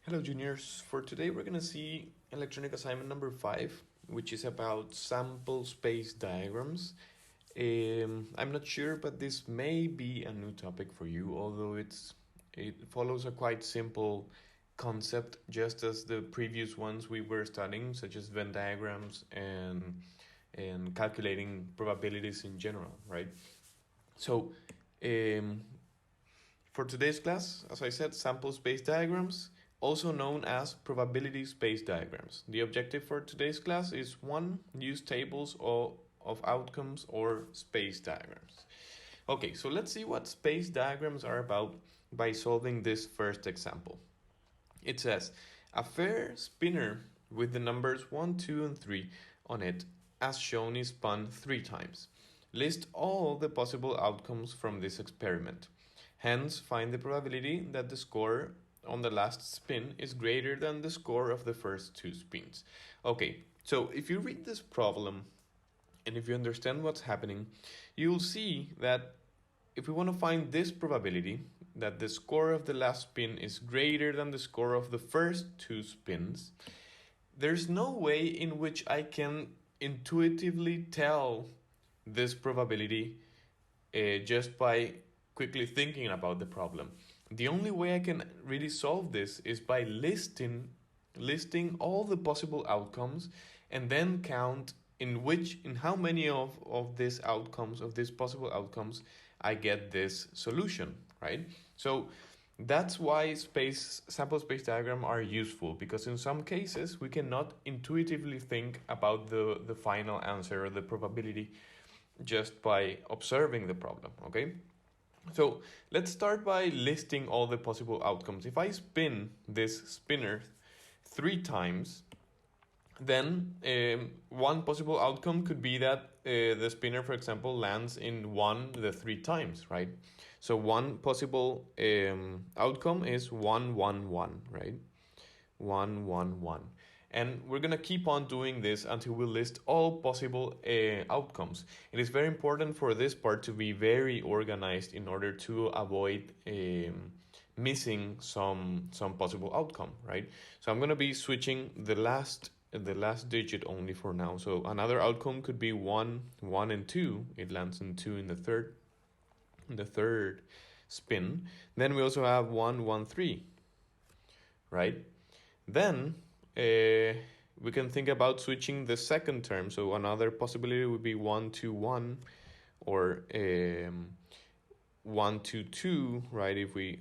Hello, juniors. For today, we're going to see electronic assignment number 5, which is about sample space diagrams. I'm not sure, but this may be a new topic for you, although it follows a quite simple concept, just as the previous ones we were studying, such as Venn diagrams and calculating probabilities in general, right? So, for today's class, as I said, sample space diagrams, also known as probability space diagrams. The objective for today's class is 1. Use tables of outcomes or space diagrams. Okay, so let's see what space diagrams are about by solving this first example. It says, a fair spinner with the numbers 1, 2, and 3 on it, as shown, is spun 3 times. List all the possible outcomes from this experiment. Hence, find the probability that the score on the last spin is greater than the score of the first 2 spins. Okay, so if you read this problem and if you understand what's happening, you'll see that if we want to find this probability, that the score of the last spin is greater than the score of the first 2 spins, there's no way in which I can intuitively tell this probability just by quickly thinking about the problem. The only way I can really solve this is by listing all the possible outcomes and then count in how many of these outcomes, of these possible outcomes, I get this solution, right? So that's why sample space diagram are useful, because in some cases we cannot intuitively think about the final answer or the probability just by observing the problem, okay? So let's start by listing all the possible outcomes. If I spin this spinner 3 times, then one possible outcome could be that the spinner, for example, lands in 1 the 3 times, right? So one possible outcome is 1, 1, 1, right? 1, 1, 1. And we're going to keep on doing this until we list all possible outcomes. It is very important for this part to be very organized in order to avoid missing some possible outcome, right? So I'm going to be switching the last digit only for now. So another outcome could be 1, 1, and 2. It lands in 2 in the third spin. Then we also have 1, 1, 3, right? Then we can think about switching the second term. So another possibility would be 1, 2, 1, or 1, 2, 2, right? If we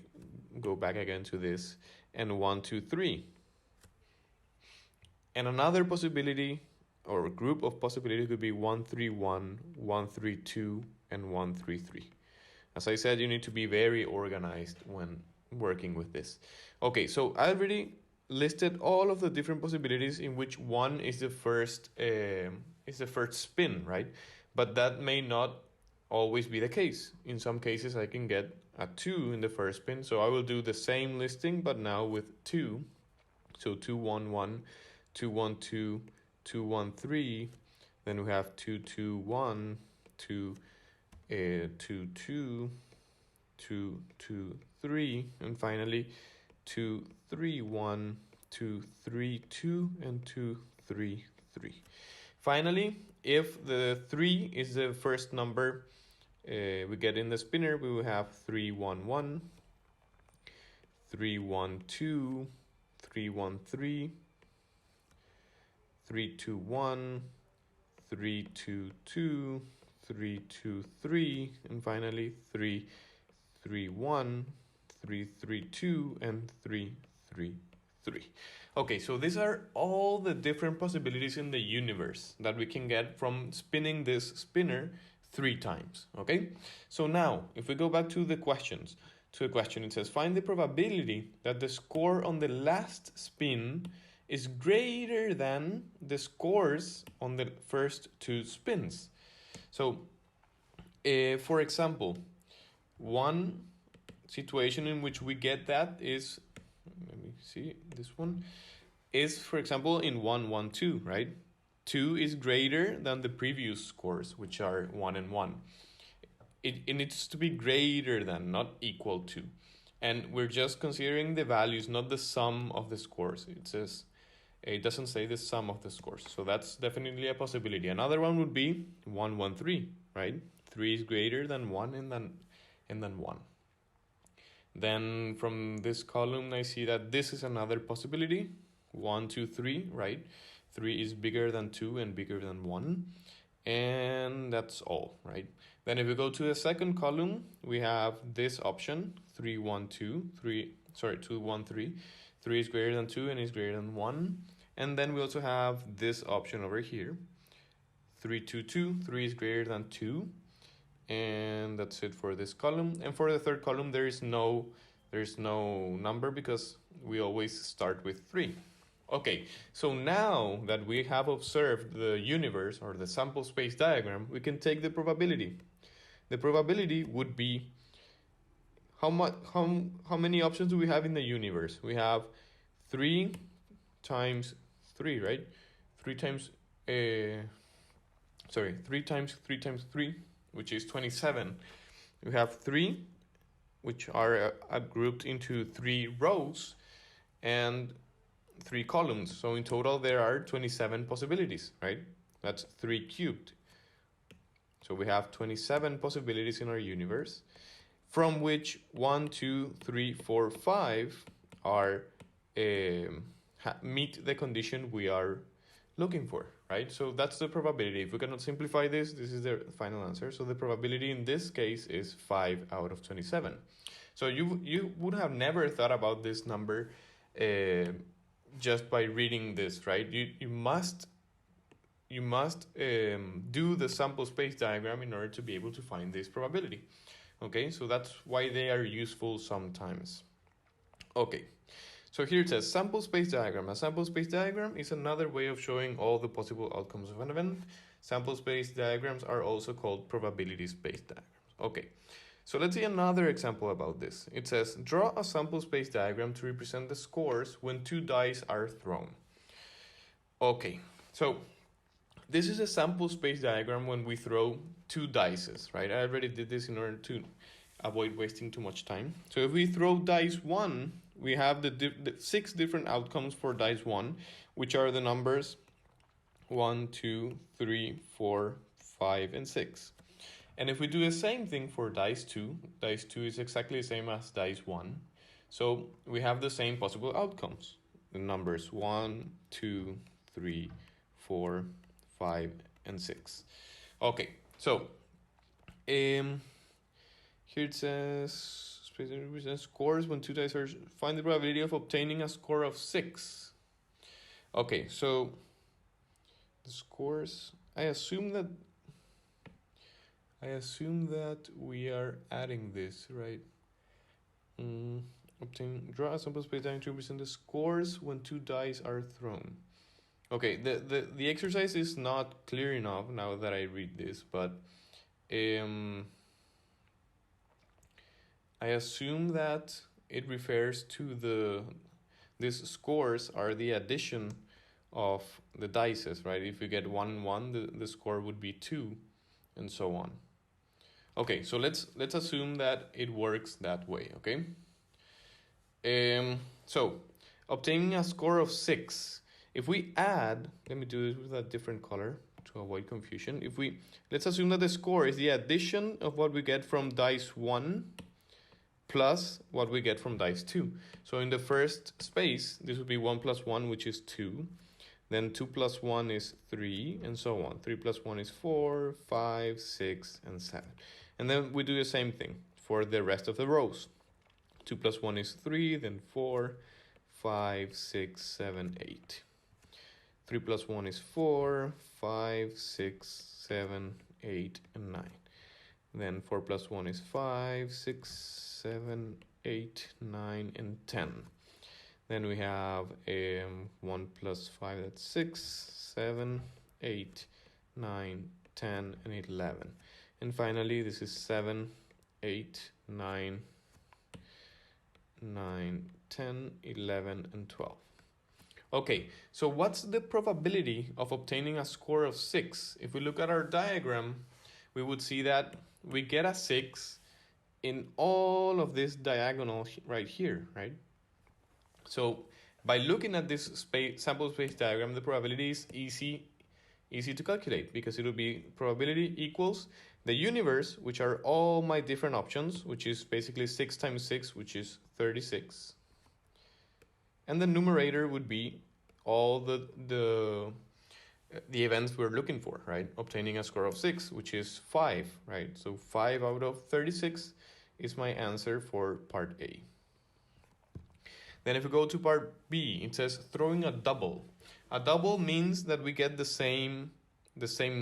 go back again to this, and 1, 2, 3. And another possibility or group of possibilities could be 1, 3, 1, 1, 3, 2, and 1, 3, 3. As I said, you need to be very organized when working with this. Okay, so I already listed all of the different possibilities in which 1 is the first spin, right? But that may not always be the case. In some cases, I can get a 2 in the first spin, so I will do the same listing, but now with 2. So 2, 1, 1, 2, 1, 2, 2, 1, 3. Then we have 2, 2, 1, 2, 2, 2, 2, 2, 3, and finally 2, 3, 1, 2, 3, 2, and 2, 3, 3. Finally, if the 3 is the first number we get in the spinner, we will have 3, 1, 1, 3, 1, 2, 3, 1, 3, 3, 2, 1, 3, 2, 2, 3, 2, 3, and finally 3, 3, 1, 3, 3, 2, and 3, 3, 3. Okay, so these are all the different possibilities in the universe that we can get from spinning this spinner 3 times, okay? So now, if we go back to the question, it says, find the probability that the score on the last spin is greater than the scores on the first 2 spins. So, for example, one situation in which we get that is, let me see, this one is, for example, in 1, 1, 2, right? 2 is greater than the previous scores, which are 1 and 1. It needs to be greater than, not equal to. And we're just considering the values, not the sum of the scores. It doesn't say the sum of the scores. So that's definitely a possibility. Another one would be 1, 1, 3, right? 3 is greater than 1 and then 1. Then from this column, I see that this is another possibility. 1, 2, 3, right? 3 is bigger than 2 and bigger than 1. And that's all, right? Then if we go to the second column, we have this option, 3, 1, 2, 2, 1, 3. 3 is greater than 2 and is greater than 1. And then we also have this option over here, 3, 2, 2. 3 is greater than 2. And that's it for this column. And for the third column, there's no number because we always start with 3. Okay, so now that we have observed the universe or the sample space diagram, we can take the probability. The probability would be how many options do we have in the universe? We have 3 times 3, right? 3 times 3 times 3 times 3, which is 27. We have 3, which are grouped into 3 rows and 3 columns. So in total, there are 27 possibilities, right? That's 3 cubed. So we have 27 possibilities in our universe, from which 1, 2, 3, 4, 5 are meet the condition we are looking for, right? So that's the probability. If we cannot simplify this, this is the final answer. So the probability in this case is 5 out of 27. So you would have never thought about this number just by reading this, right? You must do the sample space diagram in order to be able to find this probability. Okay, so that's why they are useful sometimes. Okay, so here it says sample space diagram. A sample space diagram is another way of showing all the possible outcomes of an event. Sample space diagrams are also called probability space diagrams. Okay, so let's see another example about this. It says, draw a sample space diagram to represent the scores when 2 dice are thrown. Okay, so this is a sample space diagram when we throw 2 dices, right? I already did this in order to avoid wasting too much time. So if we throw dice 1, we have the 6 different outcomes for dice 1, which are the numbers 1, 2, 3, 4, 5, and 6. And if we do the same thing for dice 2 is exactly the same as dice 1. So we have the same possible outcomes. The numbers 1, 2, 3, 4, 5, and 6. Okay, so here it says scores when 2 dice are, find the probability of obtaining a score of 6. Okay, so the scores, I assume that we are adding this, right? Draw a sample space diagram to represent the scores when 2 dice are thrown. Okay, the exercise is not clear enough now that I read this, but I assume that it refers to these scores are the addition of the dices, right? If you get 1, 1, the score would be 2, and so on. Okay, so let's assume that it works that way, okay? So obtaining a score of 6. If we add, let me do this with a different color to avoid confusion. Let's assume that the score is the addition of what we get from dice 1 plus what we get from dice 2. So in the first space, this would be 1 plus 1, which is 2. Then 2 plus 1 is 3, and so on. 3 plus 1 is 4, 5, 6, and 7. And then we do the same thing for the rest of the rows. 2 plus 1 is 3, then 4, 5, 6, 7, 8. 3 plus 1 is 4, 5, 6, 7, 8, and 9. Then 4 plus 1 is 5, 6, 7, 8, 9, and 10. Then we have 1 plus 5, that's 6, 7, 8, 9, 10, and 11. And finally, this is 7, 8, 9, 10, 11, and 12. Okay, so what's the probability of obtaining a score of 6? If we look at our diagram, we would see that we get a 6 in all of this diagonal right here, right? So by looking at this sample space diagram, the probability is easy to calculate, because it will be probability equals the universe, which are all my different options, which is basically 6 times 6, which is 36. And the numerator would be all the events we're looking for, right? Obtaining a score of 6, which is 5, right? So 5 out of 36 is my answer for part A. Then if we go to part B, it says throwing a double. A double means that we get the same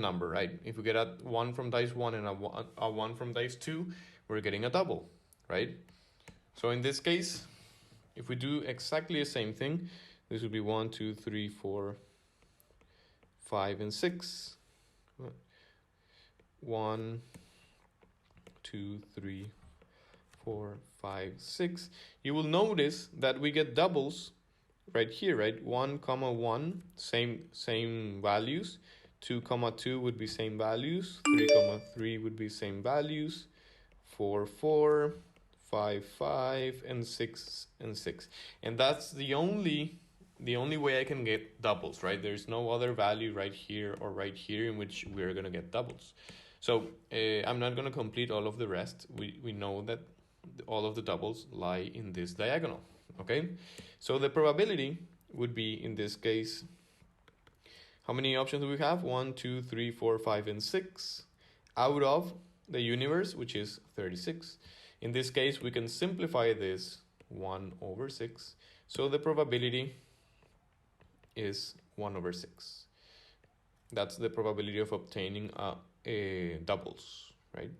number, right? If we get a 1 from dice 1 and a 1 from dice 2, we're getting a double, right? So in this case, if we do exactly the same thing, this would be 1, 2, 3, 4, 5, and 6. 1, 2, 3, 4, 5, 6. You will notice that we get doubles right here, right? 1, 1, same values. 2, 2 would be same values. 3, 3 would be same values. 4, 4, 5, 5, and 6, and 6. And that's the only way I can get doubles, right? There's no other value right here or right here in which we're going to get doubles. So I'm not going to complete all of the rest. We know that all of the doubles lie in this diagonal, okay? So the probability would be, in this case, how many options do we have? 1, 2, 3, 4, 5, and 6 out of the universe, which is 36. In this case, we can simplify this 1 over 6. So the probability is 1 over 6. That's the probability of obtaining a doubles, right?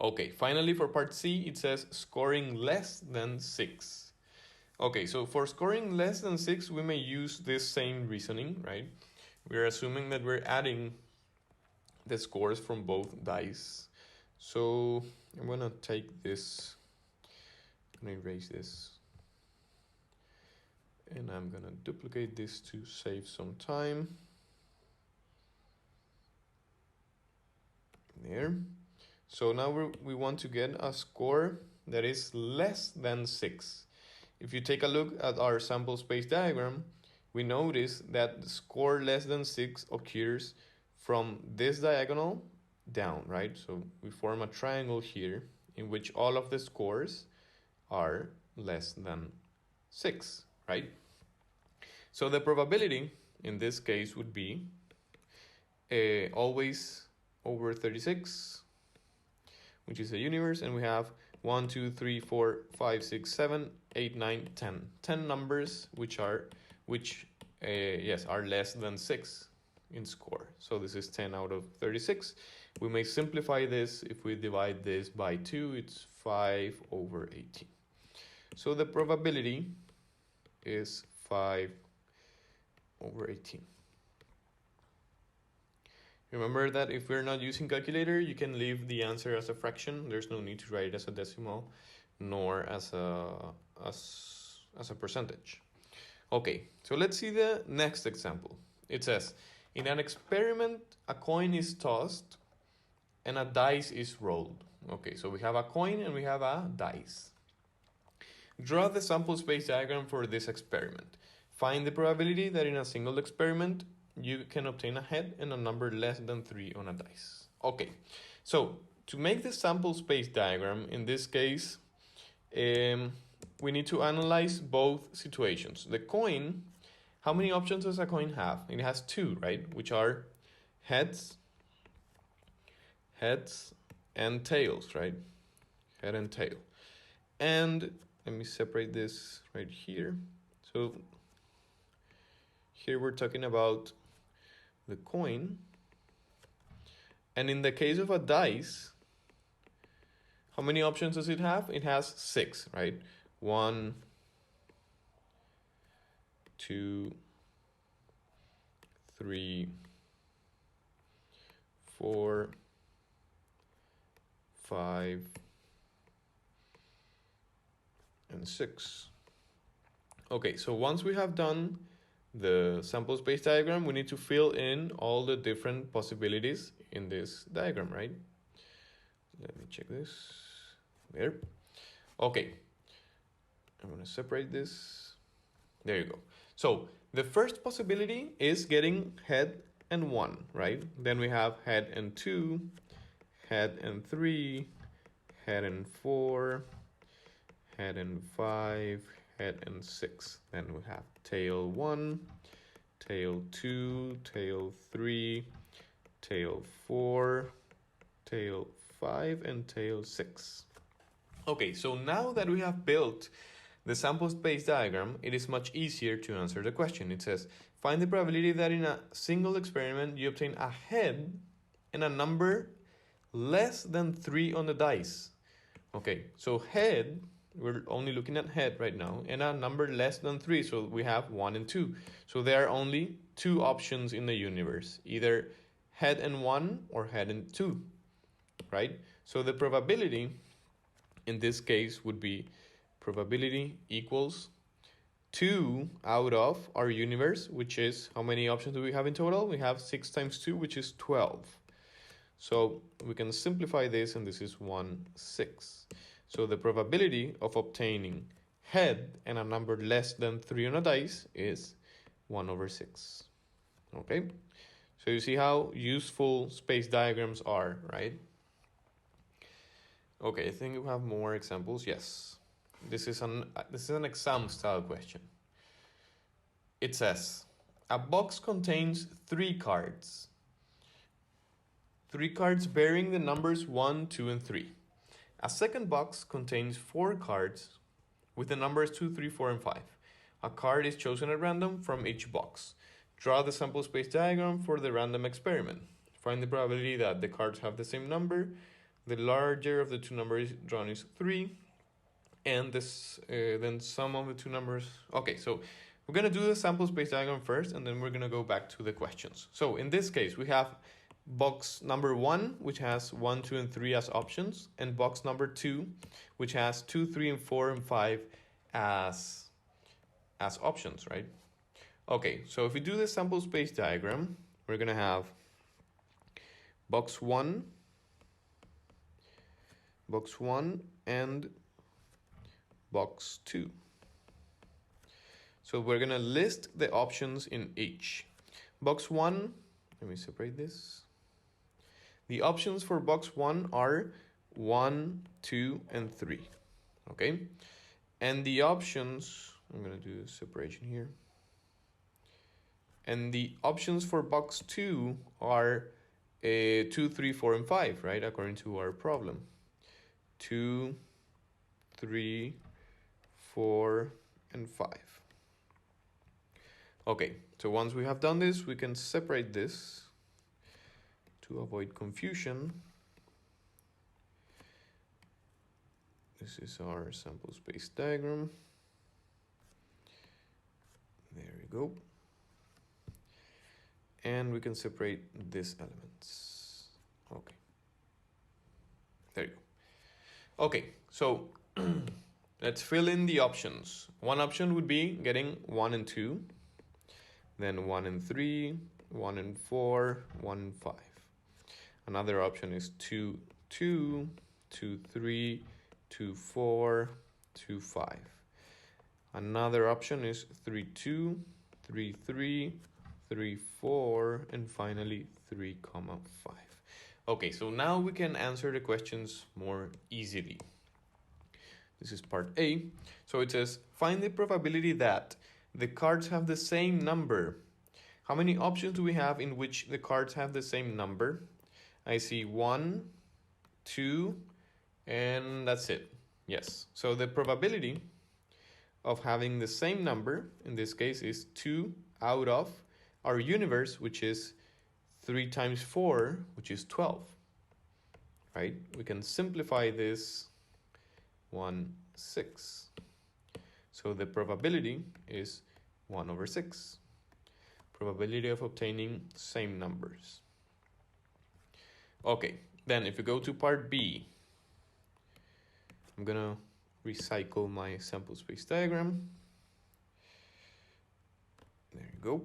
Okay, finally for part C, it says scoring less than 6. Okay, so for scoring less than 6, we may use this same reasoning, right? We're assuming that we're adding the scores from both dice. So I'm gonna take this, I'm gonna erase this, and I'm gonna duplicate this to save some time. There. So now we want to get a score that is less than 6. If you take a look at our sample space diagram, we notice that the score less than 6 occurs from this diagonal down, right? So we form a triangle here in which all of the scores are less than 6, right? So the probability in this case would be always over 36, which is a universe, and we have 1, 2, 3, 4, 5, 6, 7, 8, 9, 10. 10 numbers which are less than 6 in score. So this is 10 out of 36. We may simplify this. If we divide this by 2, it's 5 over 18. So the probability is 5 over 18. Remember that if we're not using calculator, you can leave the answer as a fraction. There's no need to write it as a decimal, nor as a percentage. Okay, so let's see the next example. It says, in an experiment, a coin is tossed and a dice is rolled. Okay, so we have a coin and we have a dice. Draw the sample space diagram for this experiment. Find the probability that in a single experiment, you can obtain a head and a number less than 3 on a dice. Okay, so to make the sample space diagram, in this case, we need to analyze both situations. The coin, how many options does a coin have? It has 2, right? Which are heads and tails, right? Head and tail. And let me separate this right here. So here we're talking about the coin. And in the case of a dice, how many options does it have? It has 6, right? 1, 2, 3, 4, 5, and 6. Okay, so once we have done the sample space diagram, we need to fill in all the different possibilities in this diagram, right? Let me check this. There. Okay. I'm going to separate this. There you go. So the first possibility is getting head and 1, right? Then we have head and 2, head and 3, head and 4, head and 5, head and 6. Then we have tail 1, tail 2, tail 3, tail 4, tail 5, and tail 6. Okay, so now that we have built the sample space diagram, it is much easier to answer the question. It says, find the probability that in a single experiment you obtain a head and a number less than 3 on the dice. Okay, so head, we're only looking at head right now, and a number less than 3, so we have 1 and 2. So there are only 2 options in the universe, either head and 1 or head and 2, right? So the probability in this case would be probability equals 2 out of our universe, which is, how many options do we have in total? We have 6 times 2, which is 12. So we can simplify this, and this is 1, 6. So the probability of obtaining head and a number less than 3 on a dice is 1 over 6. Okay? So you see how useful space diagrams are, right? Okay, I think you have more examples. Yes. This is an exam style question. It says, a box contains 3 cards. 3 cards bearing the numbers 1, 2, and 3. A second box contains 4 cards with the numbers 2, 3, 4, and 5. A card is chosen at random from each box. Draw the sample space diagram for the random experiment. Find the probability that the cards have the same number. The larger of the 2 numbers drawn is 3. And this then sum of the 2 numbers. Okay, so we're going to do the sample space diagram first, and then we're going to go back to the questions. So in this case, we have box number 1, which has 1, 2, and 3 as options, and box number 2, which has 2, 3, and 4, and 5 as options, right? Okay, so if we do the sample space diagram, we're going to have box 1, and box 2. So we're going to list the options in each. Box 1, let me separate this. The options for box 1 are 1, 2, and 3. Okay? And the options, I'm going to do a separation here. And the options for box 2 are 2, 3, 4, and 5, right? According to our problem. 2, 3, 4, and 5. Okay, so once we have done this, we can separate this to avoid confusion. This is our sample space diagram. There we go. And we can separate these elements. Okay. There you go. Okay, so let's fill in the options. One option would be getting 1 and 2. Then 1 and 3, 1 and 4, 1 and 5. Another option is 2, 2, 2, 3, 2, 4, 2, 5. Another option is 3, 2, 3, 3, 3, 4, and finally 3, 5. Okay, so now we can answer the questions more easily. This is part A. So it says, find the probability that the cards have the same number. How many options do we have in which the cards have the same number? I see 1, 2, and that's it. Yes. So the probability of having the same number, in this case, is 2 out of our universe, which is 3 times 4, which is 12. Right? We can simplify this 1, 6. So the probability is 1 over 6. Probability of obtaining same numbers. Okay, then if we go to part B, I'm gonna recycle my sample space diagram. There you go.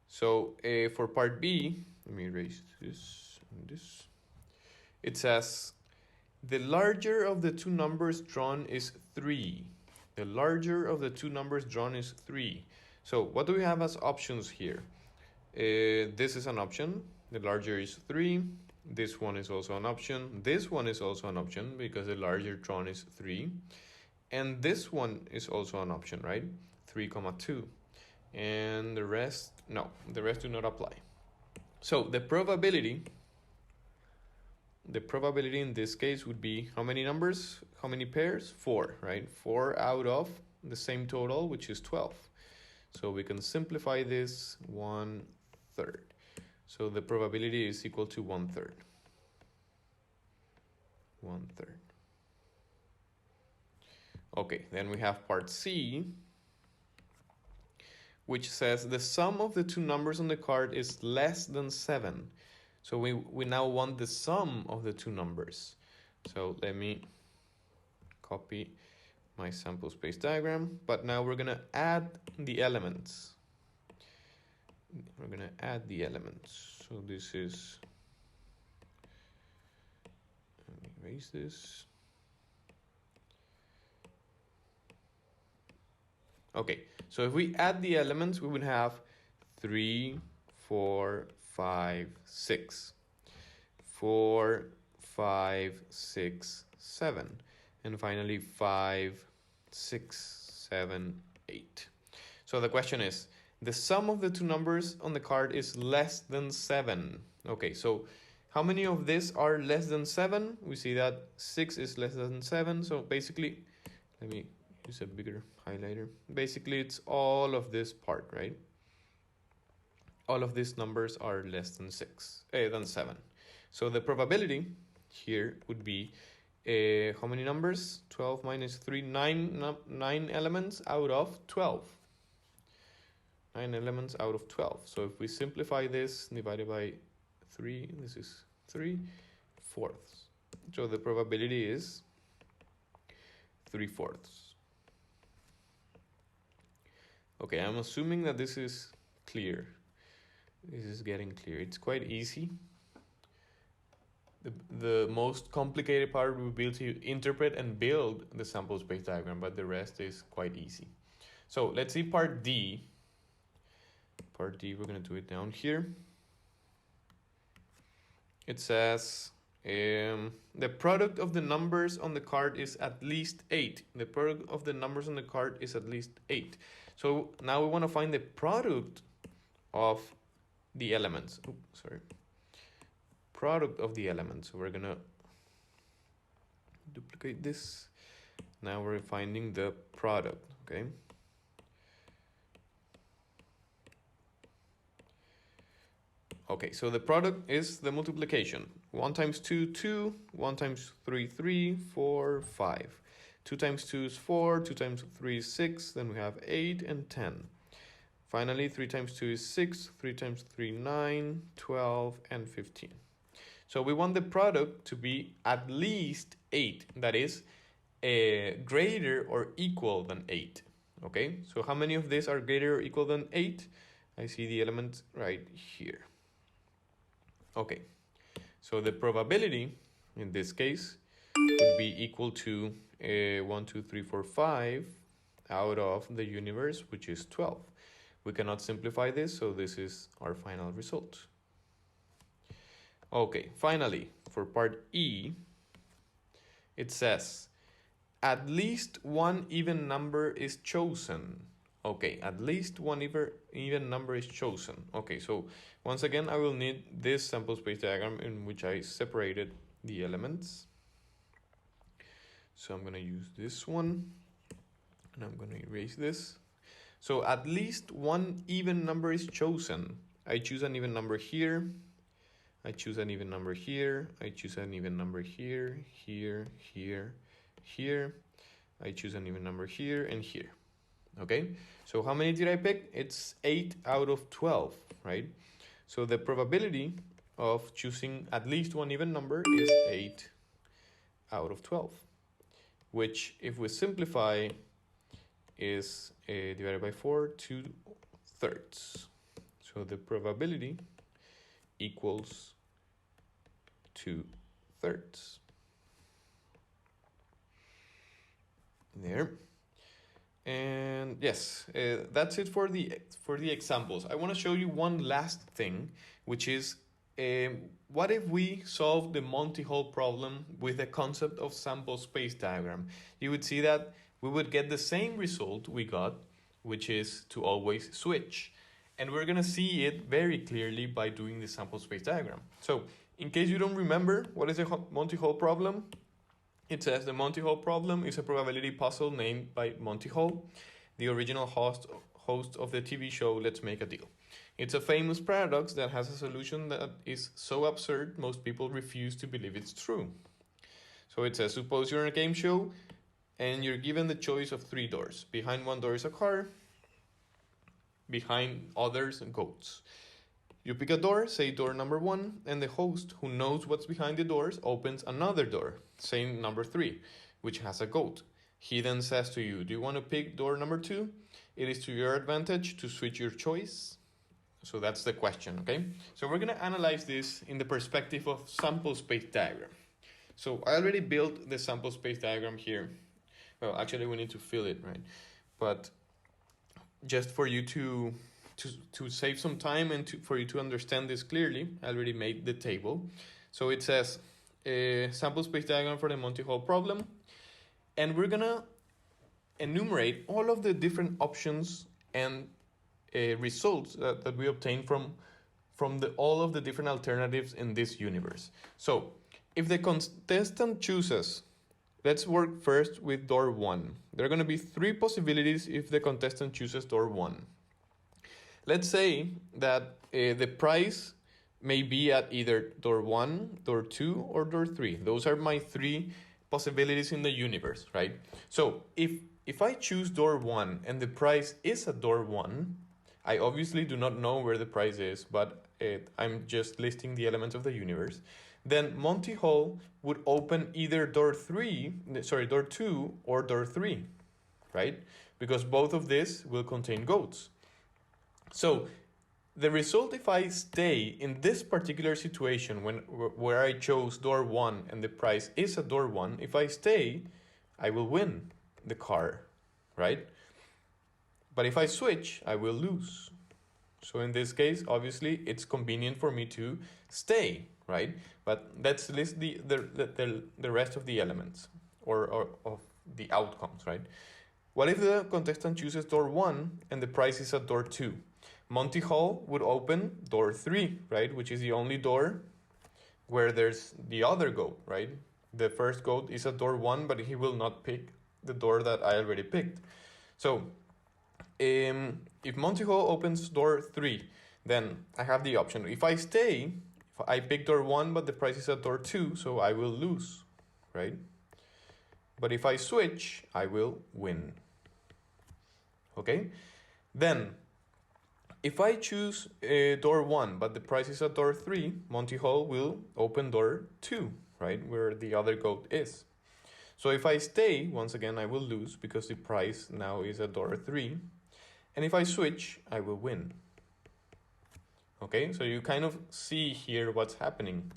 So for part B, let me erase this and this. It says the larger of the two numbers drawn is 3. The larger of the two numbers drawn is 3. So what do we have as options here? This is an option. The larger is 3. This one is also an option. This one is also an option because the larger drawn is 3. And this one is also an option, right? 3, 2. And the rest, no, the rest do not apply. So the probability in this case would be how many numbers, how many pairs? 4, right? 4 out of the same total, which is 12. So we can simplify this 1/3. So the probability is equal to 1/3. 1/3. Okay, then we have part C, which says the sum of the two numbers on the card is less than 7. So we now want the sum of the two numbers. So let me copy my sample space diagram, but now we're gonna add the elements. We're gonna add the elements. So this is, let me erase this. Okay, so if we add the elements, we would have 3, 4, 5, 6. 4, 5, 6, 7. And finally 5, 6, 7, 8. So the question is, the sum of the two numbers on the card is less than 7. Okay, so how many of these are less than 7? We see that 6 is less than 7. So basically, let me use a bigger highlighter. Basically, it's all of this part, right? All of these numbers are less than 7. So the probability here would be how many numbers? 12 minus 3, 9 elements out of 12. 9 elements out of 12. So if we simplify this, divided by 3, this is 3/4. So the probability is 3/4. Okay, I'm assuming that this is clear. This is getting clear. It's quite easy. The most complicated part would be to interpret and build the sample space diagram, but the rest is quite easy. So let's see part D. Part D, we're going to do it down here. It says the product of the numbers on the card is at least 8. The product of the numbers on the card is at least 8. So now we want to find the product of the elements. Oops, sorry. Product of the elements. So we're gonna duplicate this. Now we're finding the product, okay? Okay, so the product is the multiplication. 1 times 2, 2. 1 times 3, 3. 4, 5. 2 times 2 is 4. 2 times 3 is 6. Then we have 8 and 10. Finally, 3 times 2 is 6. 3 times 3, 9, 12, and 15. So we want the product to be at least 8. That is greater or equal than 8. Okay, so how many of these are greater or equal than 8? I see the element right here. Okay, so the probability in this case would be equal to 1, 2, 3, 4, 5 out of the universe, which is 12. We cannot simplify this, so this is our final result. Okay, finally, for part E, it says, at least one even number is chosen. Okay, at least one even number is chosen. Okay, so once again, I will need this sample space diagram in which I separated the elements. So I'm going to use this one, and I'm going to erase this. So at least one even number is chosen. I choose an even number here. I choose an even number here. I choose an even number here, here, here, here. I choose an even number here and here. Okay, so how many did I pick? It's 8 out of 12, right? So the probability of choosing at least one even number is 8 out of 12, which if we simplify is divided by 4, 2/3. So the probability equals 2/3. thirds. There. And yes, that's it for the examples. I want to show you one last thing, which is what if we solve the Monty-Hall problem with the concept of sample space diagram? You would see that we would get the same result we got, which is to always switch. And we're going to see it very clearly by doing the sample space diagram. So in case you don't remember, what is a Monty-Hall problem? It says the Monty-Hall problem is a probability puzzle named by Monty-Hall, the original host of the TV show Let's Make a Deal. It's a famous paradox that has a solution that is so absurd most people refuse to believe it's true. So it says, suppose you're in a game show and you're given the choice of 3 doors. Behind one door is a car, behind others, goats. You pick a door, say door number 1, and the host, who knows what's behind the doors, opens another door, say number 3, which has a goat. He then says to you, do you want to pick door number 2? It is to your advantage to switch your choice. So that's the question, okay? So we're going to analyze this in the perspective of sample space diagram. So I already built the sample space diagram here. Well, actually we need to fill it, right? But just for you to save some time and for you to understand this clearly, I already made the table. So it says sample space diagram for the Monty-Hall problem. And we're going to enumerate all of the different options and results that we obtain from all of the different alternatives in this universe. So if the contestant chooses, let's work first with door 1. There are going to be 3 possibilities if the contestant chooses door 1. Let's say that the price may be at either door 1, door 2, or door 3. Those are my 3 possibilities in the universe, right? So if I choose door 1 and the price is at door 1, I obviously do not know where the price is, but I'm just listing the elements of the universe. Then Monty-Hall would open either door 2 or door 3, right? Because both of these will contain goats. So the result, if I stay in this particular situation where I chose door 1 and the price is at door 1, if I stay, I will win the car, right? But if I switch, I will lose. So in this case, obviously, it's convenient for me to stay, right? But let's list the rest of the elements or of the outcomes, right? What if the contestant chooses door 1 and the price is at door 2? Monty-Hall would open door 3, right? Which is the only door where there's the other goat, right? The first goat is at door 1, but he will not pick the door that I already picked. So if Monty-Hall opens door 3, then I have the option. If I stay, if I pick door 1, but the price is at door 2, so I will lose, right? But if I switch, I will win. Okay? Then, if I choose door 1, but the price is at door 3, Monty-Hall will open door 2, right? Where the other goat is. So if I stay, once again, I will lose because the price now is at door 3. And if I switch, I will win. Okay, so you kind of see here what's happening.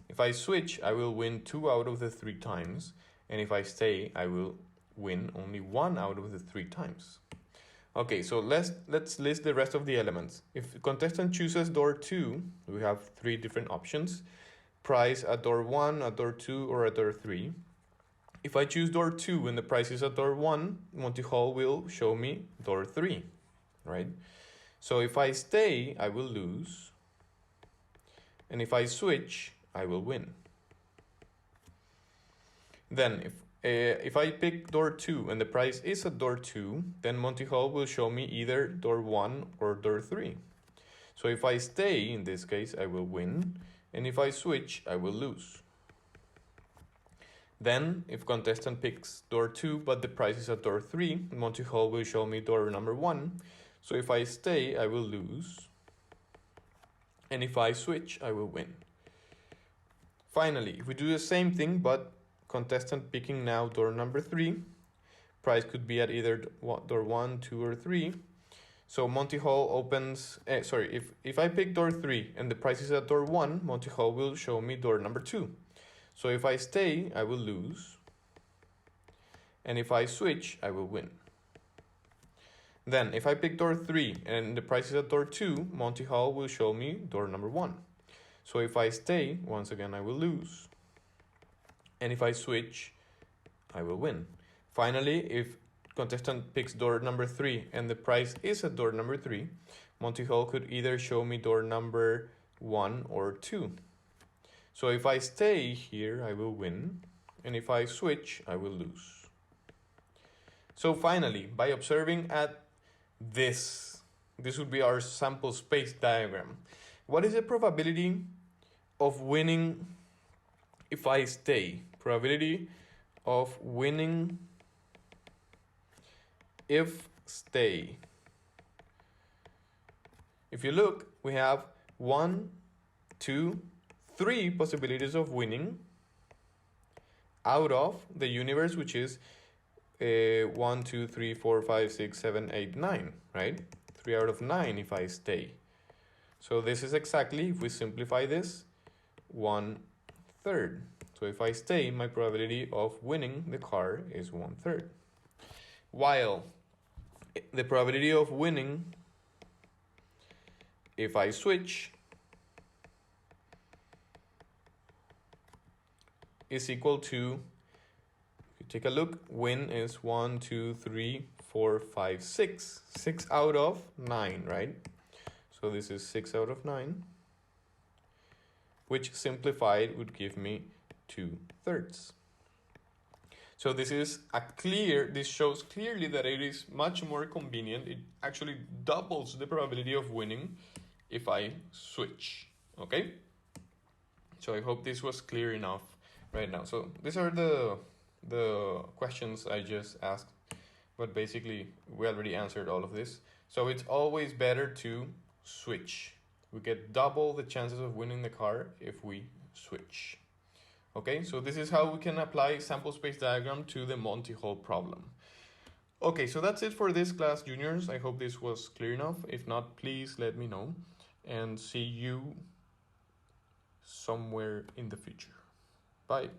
If I switch, I will win 2 out of the 3 times. And if I stay, I will win only 1 out of the 3 times. Okay, so let's list the rest of the elements. If the contestant chooses door 2, we have 3 different options. Price at door 1, at door 2, or at door 3. If I choose door 2 and the price is at door 1, Monty-Hall will show me door 3, right? So if I stay, I will lose. And if I switch, I will win. Then if I pick door 2 and the price is at door 2, then Monty-Hall will show me either door 1 or door 3. So if I stay, in this case, I will win. And if I switch, I will lose. Then, if contestant picks door 2, but the price is at door 3, Monty-Hall will show me door number 1. So if I stay, I will lose. And if I switch, I will win. Finally, if we do the same thing, but contestant picking now door number 3, price could be at either door 1, 2, or 3. So Monty-Hall opens, if I pick door 3 and the price is at door 1, Monty-Hall will show me door number 2. So if I stay, I will lose. And if I switch, I will win. Then, if I pick door 3 and the price is at door 2, Monty Hall will show me door number 1. So if I stay, once again I will lose. And if I switch, I will win. Finally, if contestant picks door number 3 and the price is at door number 3, Monty Hall could either show me door number 1 or 2. So if I stay here, I will win. And if I switch, I will lose. So finally, by observing at this would be our sample space diagram. What is the probability of winning if I stay? Probability of winning if stay. If you look, we have 1, 2, 3 possibilities of winning out of the universe, which is 1, 2, 3, 4, 5, 6, 7, 8, 9, right? 3 out of 9 if I stay. So this is exactly, if we simplify this, 1/3. So if I stay, my probability of winning the car is 1/3. While the probability of winning if I switch is equal to, if you take a look, win is 1, 2, 3, 4, 5, 6. 6 out of 9, right? So this is 6 out of 9, which simplified would give me 2/3. So this shows clearly that it is much more convenient. It actually doubles the probability of winning if I switch, okay? So I hope this was clear enough right now. So these are the questions I just asked, but basically we already answered all of this. So it's always better to switch. We get double the chances of winning the car if we switch. Okay, so this is how we can apply sample space diagram to the Monty Hall problem. Okay, so that's it for this class, juniors. I hope this was clear enough. If not, please let me know, and see you somewhere in the future. Bye.